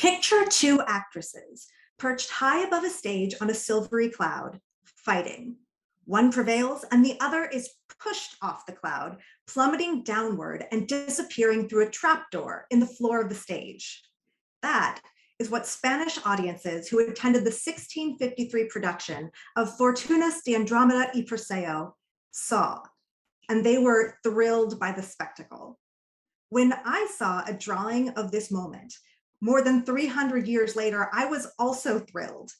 Picture two actresses perched high above a stage on a silvery cloud, fighting. One prevails and the other is pushed off the cloud, plummeting downward and disappearing through a trapdoor in the floor of the stage. That is what Spanish audiences who attended the 1653 production of Fortunas de Andromeda y Perseo saw, and they were thrilled by the spectacle. When I saw a drawing of this moment, more than 300 years later, I was also thrilled.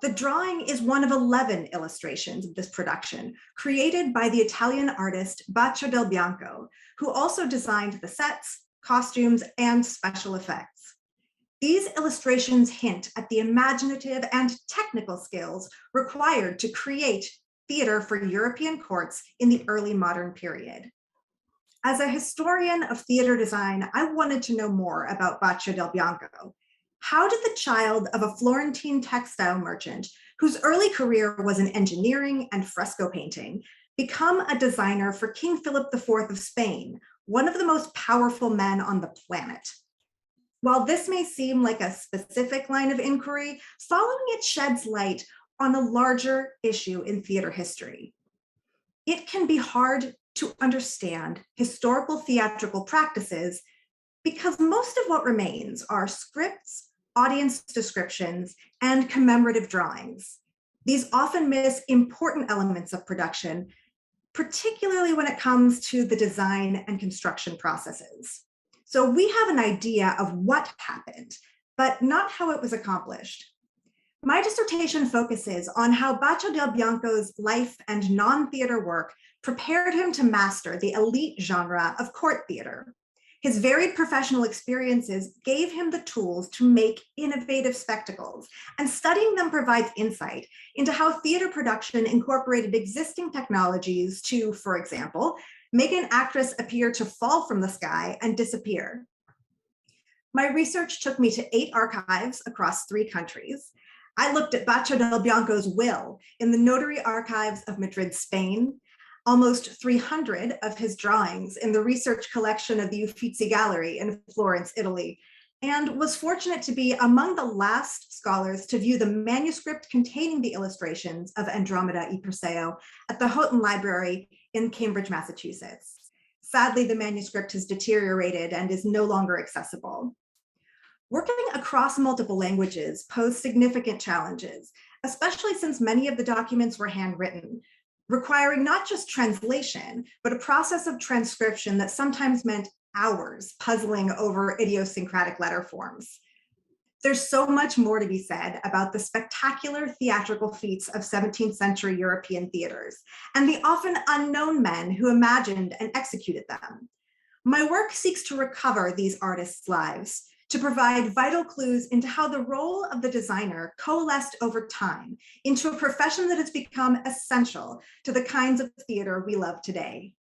The drawing is one of 11 illustrations of this production, created by the Italian artist Baccio del Bianco, who also designed the sets, costumes, and special effects. These illustrations hint at the imaginative and technical skills required to create theater for European courts in the early modern period. As a historian of theater design, I wanted to know more about Baccio del Bianco. How did the child of a Florentine textile merchant, whose early career was in engineering and fresco painting, become a designer for King Philip IV of Spain, one of the most powerful men on the planet? While this may seem like a specific line of inquiry, following it sheds light on a larger issue in theater history. It can be hard to understand historical theatrical practices because most of what remains are scripts, audience descriptions, and commemorative drawings. These often miss important elements of production, particularly when it comes to the design and construction processes. So we have an idea of what happened, but not how it was accomplished. My dissertation focuses on how Baccio del Bianco's life and non-theater work prepared him to master the elite genre of court theater. His varied professional experiences gave him the tools to make innovative spectacles, and studying them provides insight into how theater production incorporated existing technologies to, for example, make an actress appear to fall from the sky and disappear. My research took me to 8 archives across 3 countries. I looked at Baccio del Bianco's will in the Notary Archives of Madrid, Spain, almost 300 of his drawings in the research collection of the Uffizi Gallery in Florence, Italy, and was fortunate to be among the last scholars to view the manuscript containing the illustrations of Andromeda y Perseo at the Houghton Library in Cambridge, Massachusetts. Sadly, the manuscript has deteriorated and is no longer accessible. Working across multiple languages posed significant challenges, especially since many of the documents were handwritten, requiring not just translation, but a process of transcription that sometimes meant hours puzzling over idiosyncratic letter forms. There's so much more to be said about the spectacular theatrical feats of 17th century European theaters and the often unknown men who imagined and executed them. My work seeks to recover these artists' lives, to provide vital clues into how the role of the designer coalesced over time into a profession that has become essential to the kinds of theater we love today.